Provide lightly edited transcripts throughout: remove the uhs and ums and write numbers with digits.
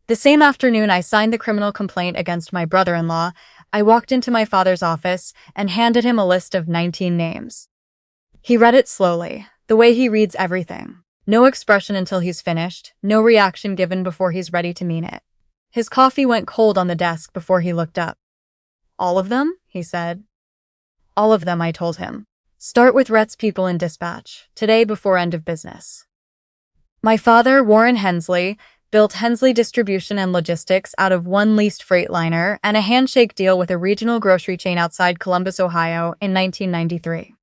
The same afternoon I signed the criminal complaint against my brother-in-law, I walked into my father's office and handed him a list of 19 names. He read it slowly, the way he reads everything. No expression until he's finished, no reaction given before he's ready to mean it. His coffee went cold on the desk before he looked up. "All of them?" he said. "All of them," I told him. "Start with Rhett's people in dispatch, today before end of business." My father, Warren Hensley, built Hensley Distribution and Logistics out of one leased Freightliner and a handshake deal with a regional grocery chain outside Columbus, Ohio in 1993.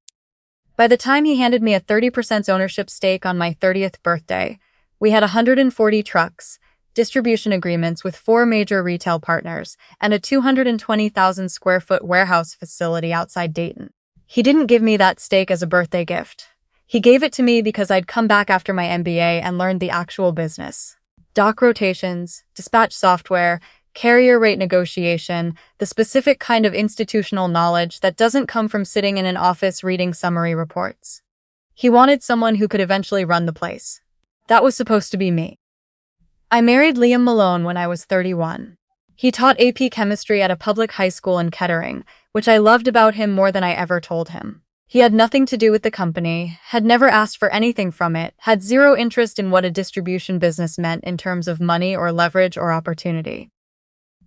By the time he handed me a 30% ownership stake on my 30th birthday, we had 140 trucks, distribution agreements with 4 major retail partners, and a 220,000 square foot warehouse facility outside Dayton. He didn't give me that stake as a birthday gift. He gave it to me because I'd come back after my MBA and learned the actual business. Dock rotations, dispatch software, carrier rate negotiation, the specific kind of institutional knowledge that doesn't come from sitting in an office reading summary reports. He wanted someone who could eventually run the place. That was supposed to be me. I married Liam Malone when I was 31. He taught AP chemistry at a public high school in Kettering, which I loved about him more than I ever told him. He had nothing to do with the company, had never asked for anything from it, had zero interest in what a distribution business meant in terms of money or leverage or opportunity.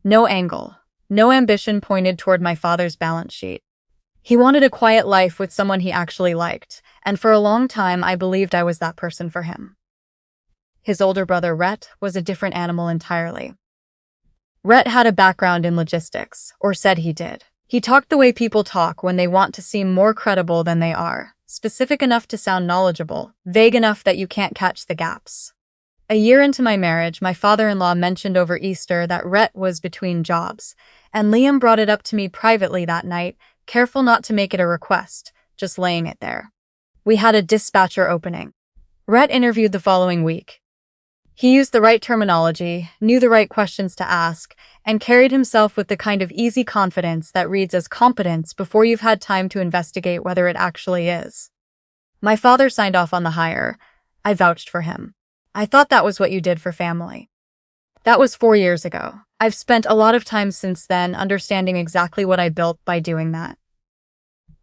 No angle, no ambition pointed toward my father's balance sheet. He wanted a quiet life with someone he actually liked, and for a long time I believed I was that person for him. His older brother, Rhett, was a different animal entirely. Rhett had a background in logistics, or said he did. He talked the way people talk when they want to seem more credible than they are, specific enough to sound knowledgeable, vague enough that you can't catch the gaps. A year into my marriage, my father-in-law mentioned over Easter that Rhett was between jobs, and Liam brought it up to me privately that night, careful not to make it a request, just laying it there. We had a dispatcher opening. Rhett interviewed the following week. He used the right terminology, knew the right questions to ask, and carried himself with the kind of easy confidence that reads as competence before you've had time to investigate whether it actually is. My father signed off on the hire. I vouched for him. I thought that was what you did for family. That was 4 years ago. I've spent a lot of time since then understanding exactly what I built by doing that.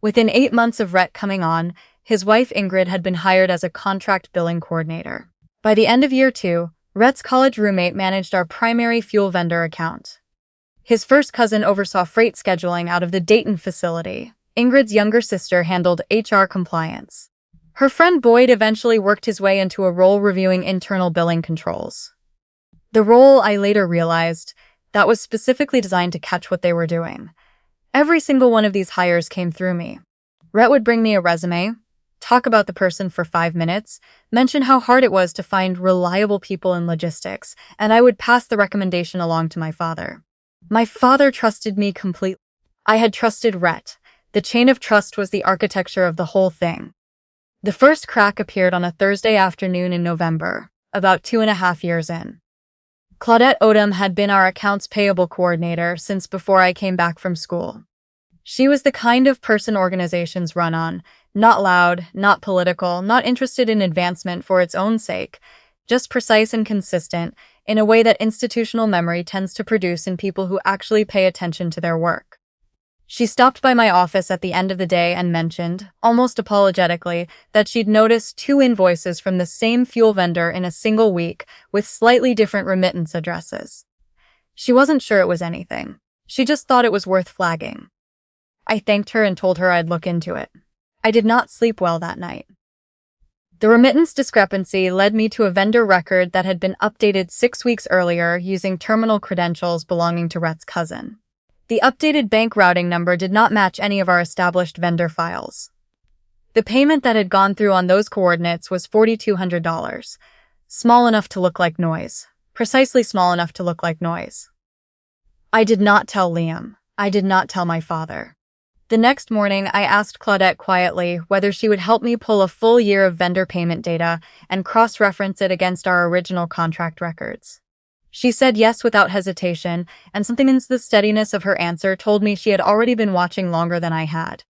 Within 8 months of Rhett coming on, his wife Ingrid had been hired as a contract billing coordinator. By the end of year 2, Rhett's college roommate managed our primary fuel vendor account. His first cousin oversaw freight scheduling out of the Dayton facility. Ingrid's younger sister handled HR compliance. Her friend Boyd eventually worked his way into a role reviewing internal billing controls. The role, I later realized, that was specifically designed to catch what they were doing. Every single one of these hires came through me. Rhett would bring me a resume, talk about the person for 5 minutes, mention how hard it was to find reliable people in logistics, and I would pass the recommendation along to my father. My father trusted me completely. I had trusted Rhett. The chain of trust was the architecture of the whole thing. The first crack appeared on a Thursday afternoon in November, about 2.5 years in. Claudette Odom had been our accounts payable coordinator since before I came back from school. She was the kind of person organizations run on, not loud, not political, not interested in advancement for its own sake, just precise and consistent, in a way that institutional memory tends to produce in people who actually pay attention to their work. She stopped by my office at the end of the day and mentioned, almost apologetically, that she'd noticed 2 invoices from the same fuel vendor in a single week with slightly different remittance addresses. She wasn't sure it was anything. She just thought it was worth flagging. I thanked her and told her I'd look into it. I did not sleep well that night. The remittance discrepancy led me to a vendor record that had been updated 6 weeks earlier using terminal credentials belonging to Rhett's cousin. The updated bank routing number did not match any of our established vendor files. The payment that had gone through on those coordinates was $4,200, small enough to look like noise, precisely small enough to look like noise. I did not tell Liam. I did not tell my father. The next morning, I asked Claudette quietly whether she would help me pull a full year of vendor payment data and cross-reference it against our original contract records. She said yes without hesitation, and something in the steadiness of her answer told me she had already been watching longer than I had.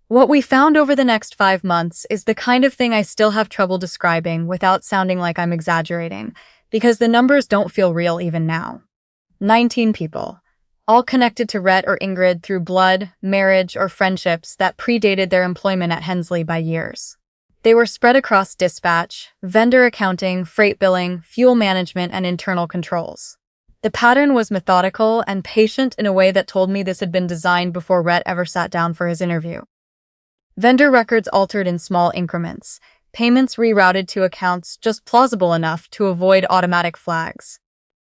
What we found over the next 5 months is the kind of thing I still have trouble describing without sounding like I'm exaggerating. because the numbers don't feel real even now. 19 people, all connected to Rhett or Ingrid through blood, marriage, or friendships that predated their employment at Hensley by years. They were spread across dispatch, vendor accounting, freight billing, fuel management, and internal controls. The pattern was methodical and patient in a way that told me this had been designed before Rhett ever sat down for his interview. Vendor records altered in small increments, payments rerouted to accounts just plausible enough to avoid automatic flags.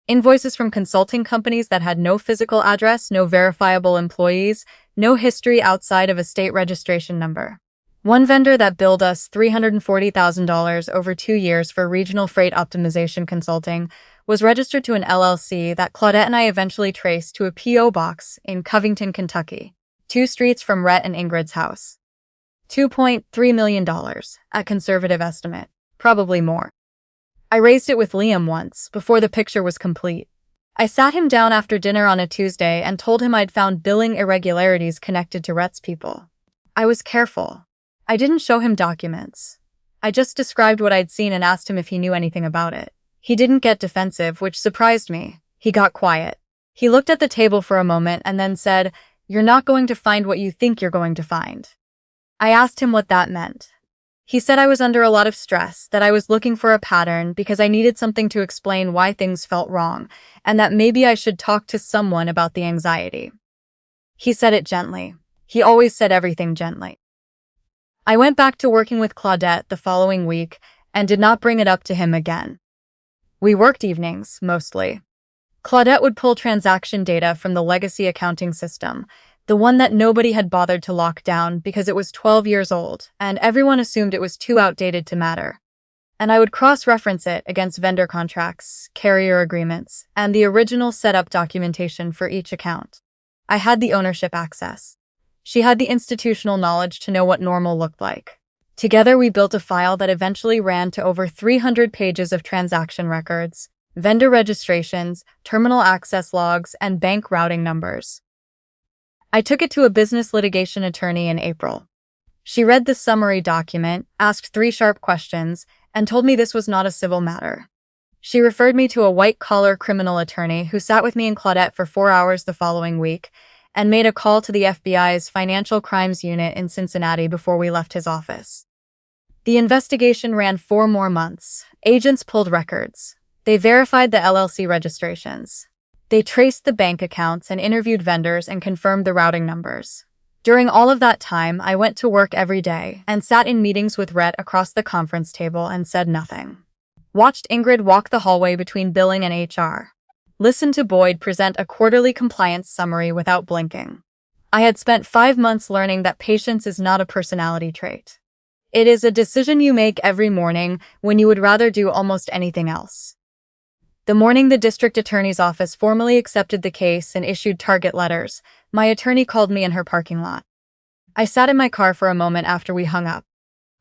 Invoices from consulting companies that had no physical address, no verifiable employees, no history outside of a state registration number. One vendor that billed us $340,000 over 2 years for regional freight optimization consulting was registered to an LLC that Claudette and I eventually traced to a P.O. box in Covington, Kentucky, 2 streets from Rhett and Ingrid's house. $2.3 million, a conservative estimate, probably more. I raised it with Liam once, before the picture was complete. I sat him down after dinner on a Tuesday and told him I'd found billing irregularities connected to Rhett's people. I was careful. I didn't show him documents. I just described what I'd seen and asked him if he knew anything about it. He didn't get defensive, which surprised me. He got quiet. He looked at the table for a moment and then said, "You're not going to find what you think you're going to find." I asked him what that meant. He said I was under a lot of stress, that I was looking for a pattern because I needed something to explain why things felt wrong, and that maybe I should talk to someone about the anxiety. He said it gently. He always said everything gently. I went back to working with Claudette the following week and did not bring it up to him again. We worked evenings, mostly. Claudette would pull transaction data from the legacy accounting system, the one that nobody had bothered to lock down because it was 12 years old, and everyone assumed it was too outdated to matter. And I would cross-reference it against vendor contracts, carrier agreements, and the original setup documentation for each account. I had the ownership access. She had the institutional knowledge to know what normal looked like. Together, we built a file that eventually ran to over 300 pages of transaction records, vendor registrations, terminal access logs, and bank routing numbers. I took it to a business litigation attorney in April. She read the summary document, asked 3 sharp questions, and told me this was not a civil matter. She referred me to a white-collar criminal attorney who sat with me and Claudette for 4 hours the following week and made a call to the FBI's Financial Crimes Unit in Cincinnati before we left his office. The investigation ran 4 more months. Agents pulled records. They verified the LLC registrations. They traced the bank accounts and interviewed vendors and confirmed the routing numbers. During all of that time, I went to work every day and sat in meetings with Rhett across the conference table and said nothing. Watched Ingrid walk the hallway between billing and HR. Listened to Boyd present a quarterly compliance summary without blinking. I had spent 5 months learning that patience is not a personality trait. It is a decision you make every morning when you would rather do almost anything else. The morning the district attorney's office formally accepted the case and issued target letters, my attorney called me in her parking lot. I sat in my car for a moment after we hung up.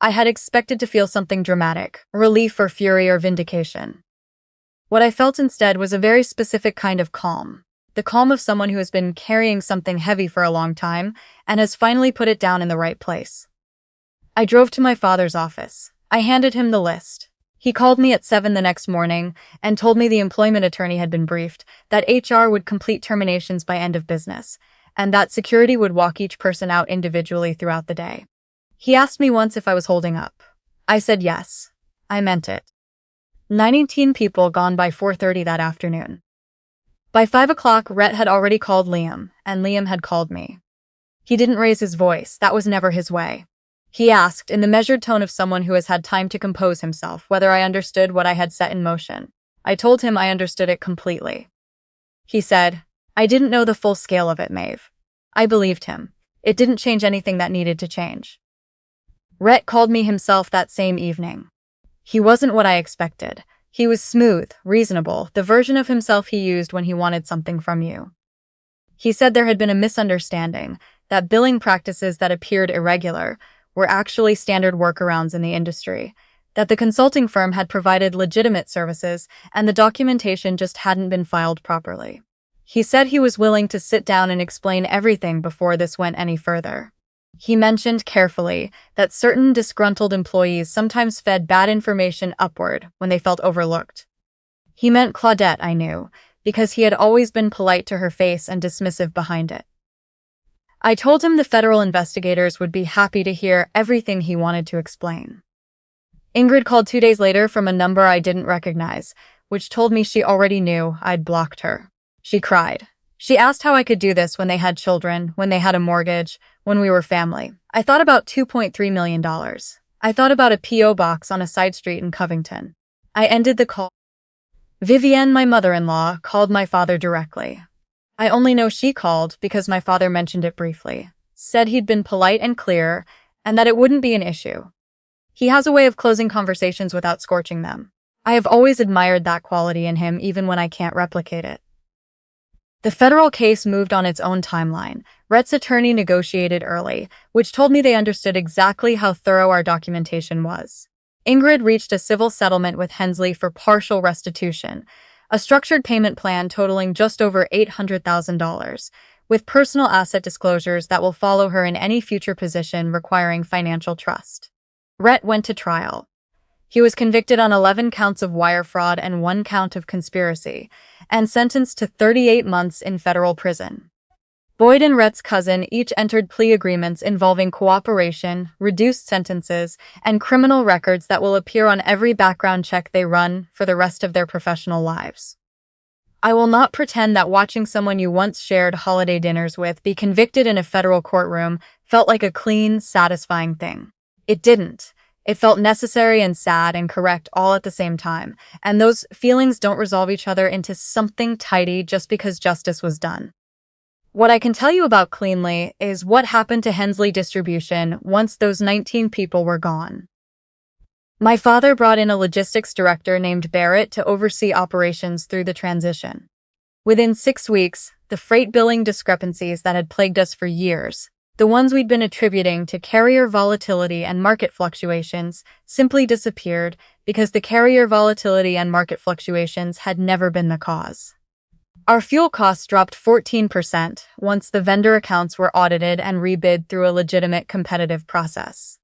I had expected to feel something dramatic, relief or fury or vindication. What I felt instead was a very specific kind of calm. The calm of someone who has been carrying something heavy for a long time and has finally put it down in the right place. I drove to my father's office. I handed him the list. He called me at 7 the next morning and told me the employment attorney had been briefed, that HR would complete terminations by end of business, and that security would walk each person out individually throughout the day. He asked me once if I was holding up. I said yes. I meant it. 19 people gone by 4:30 that afternoon. By 5 o'clock, Rhett had already called Liam, and Liam had called me. He didn't raise his voice. That was never his way. He asked, in the measured tone of someone who has had time to compose himself, whether I understood what I had set in motion. I told him I understood it completely. He said, "I didn't know the full scale of it, Maeve." I believed him. It didn't change anything that needed to change. Rhett called me himself that same evening. He wasn't what I expected. He was smooth, reasonable, the version of himself he used when he wanted something from you. He said there had been a misunderstanding, that billing practices that appeared irregular were actually standard workarounds in the industry, that the consulting firm had provided legitimate services and the documentation just hadn't been filed properly. He said he was willing to sit down and explain everything before this went any further. He mentioned carefully that certain disgruntled employees sometimes fed bad information upward when they felt overlooked. He meant Claudette, I knew, because he had always been polite to her face and dismissive behind it. I told him the federal investigators would be happy to hear everything he wanted to explain. Ingrid called 2 days later from a number I didn't recognize, which told me she already knew I'd blocked her. She cried. She asked how I could do this when they had children, when they had a mortgage, when we were family. I thought about $2.3 million. I thought about a P.O. box on a side street in Covington. I ended the call. Vivienne, my mother-in-law, called my father directly. I only know she called because my father mentioned it briefly, said he'd been polite and clear, and that it wouldn't be an issue. He has a way of closing conversations without scorching them. I have always admired that quality in him even when I can't replicate it. The federal case moved on its own timeline. Rhett's attorney negotiated early, which told me they understood exactly how thorough our documentation was. Ingrid reached a civil settlement with Hensley for partial restitution, a structured payment plan totaling just over $800,000, with personal asset disclosures that will follow her in any future position requiring financial trust. Rhett went to trial. He was convicted on 11 counts of wire fraud and 1 count of conspiracy, and sentenced to 38 months in federal prison. Boyd and Rhett's cousin each entered plea agreements involving cooperation, reduced sentences, and criminal records that will appear on every background check they run for the rest of their professional lives. I will not pretend that watching someone you once shared holiday dinners with be convicted in a federal courtroom felt like a clean, satisfying thing. It didn't. It felt necessary and sad and correct all at the same time, and those feelings don't resolve each other into something tidy just because justice was done. What I can tell you about cleanly is what happened to Hensley Distribution once those 19 people were gone. My father brought in a logistics director named Barrett to oversee operations through the transition. Within 6 weeks, the freight billing discrepancies that had plagued us for years, the ones we'd been attributing to carrier volatility and market fluctuations, simply disappeared because the carrier volatility and market fluctuations had never been the cause. Our fuel costs dropped 14% once the vendor accounts were audited and rebid through a legitimate competitive process.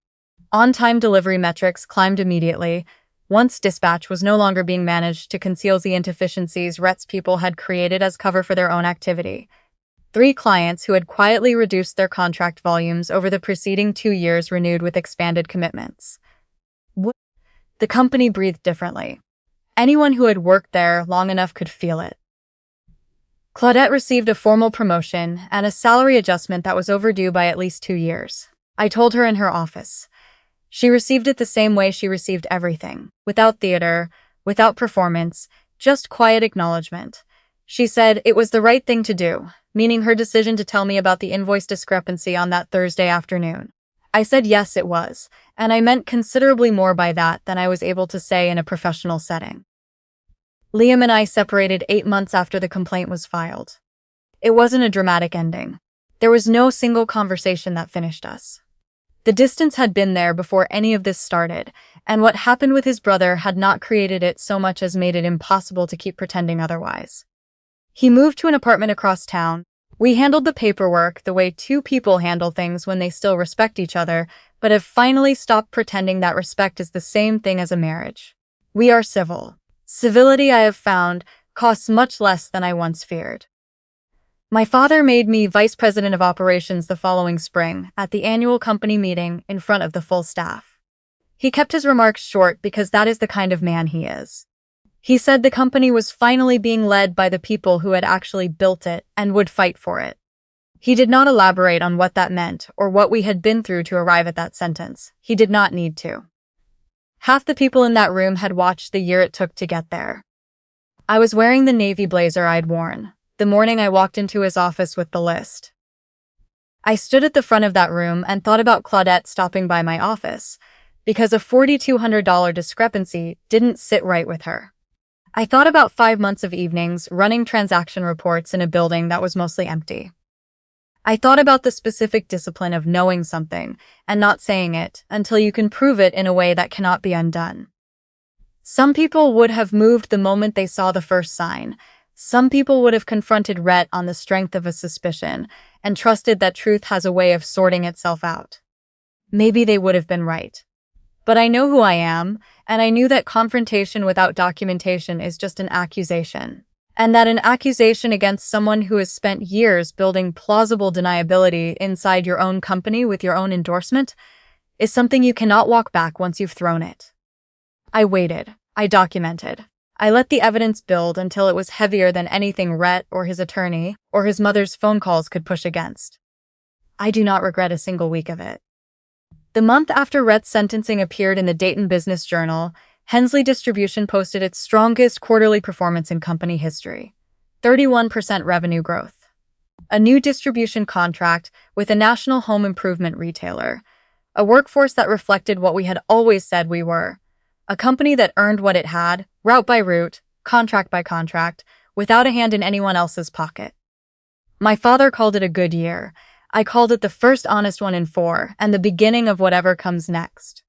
On-time delivery metrics climbed immediately once dispatch was no longer being managed to conceal the inefficiencies Rhett's people had created as cover for their own activity. 3 clients who had quietly reduced their contract volumes over the preceding 2 years renewed with expanded commitments. The company breathed differently. Anyone who had worked there long enough could feel it. Claudette received a formal promotion and a salary adjustment that was overdue by at least 2 years. I told her in her office. She received it the same way she received everything, without theater, without performance, just quiet acknowledgement. She said it was the right thing to do, meaning her decision to tell me about the invoice discrepancy on that Thursday afternoon. I said yes, it was, and I meant considerably more by that than I was able to say in a professional setting. Liam and I separated 8 months after the complaint was filed. It wasn't a dramatic ending. There was no single conversation that finished us. The distance had been there before any of this started, and what happened with his brother had not created it so much as made it impossible to keep pretending otherwise. He moved to an apartment across town. We handled the paperwork the way 2 people handle things when they still respect each other, but have finally stopped pretending that respect is the same thing as a marriage. We are civil. Civility, I have found, costs much less than I once feared. My father made me vice president of operations the following spring at the annual company meeting in front of the full staff. He kept his remarks short because that is the kind of man he is. He said the company was finally being led by the people who had actually built it and would fight for it. He did not elaborate on what that meant or what we had been through to arrive at that sentence. He did not need to. Half the people in that room had watched the year it took to get there. I was wearing the navy blazer I'd worn the morning I walked into his office with the list. I stood at the front of that room and thought about Claudette stopping by my office because a $4,200 discrepancy didn't sit right with her. I thought about 5 months of evenings running transaction reports in a building that was mostly empty. I thought about the specific discipline of knowing something and not saying it until you can prove it in a way that cannot be undone. Some people would have moved the moment they saw the first sign. Some people would have confronted Rhett on the strength of a suspicion and trusted that truth has a way of sorting itself out. Maybe they would have been right. But I know who I am, and I knew that confrontation without documentation is just an accusation. And that an accusation against someone who has spent years building plausible deniability inside your own company with your own endorsement is something you cannot walk back once you've thrown it. I waited. I documented. I let the evidence build until it was heavier than anything Rhett or his attorney or his mother's phone calls could push against. I do not regret a single week of it. The month after Rhett's sentencing appeared in the Dayton Business Journal, Hensley Distribution posted its strongest quarterly performance in company history, 31% revenue growth. A new distribution contract with a national home improvement retailer, a workforce that reflected what we had always said we were, a company that earned what it had, route by route, contract by contract, without a hand in anyone else's pocket. My father called it a good year. I called it the first honest one in 4 and the beginning of whatever comes next.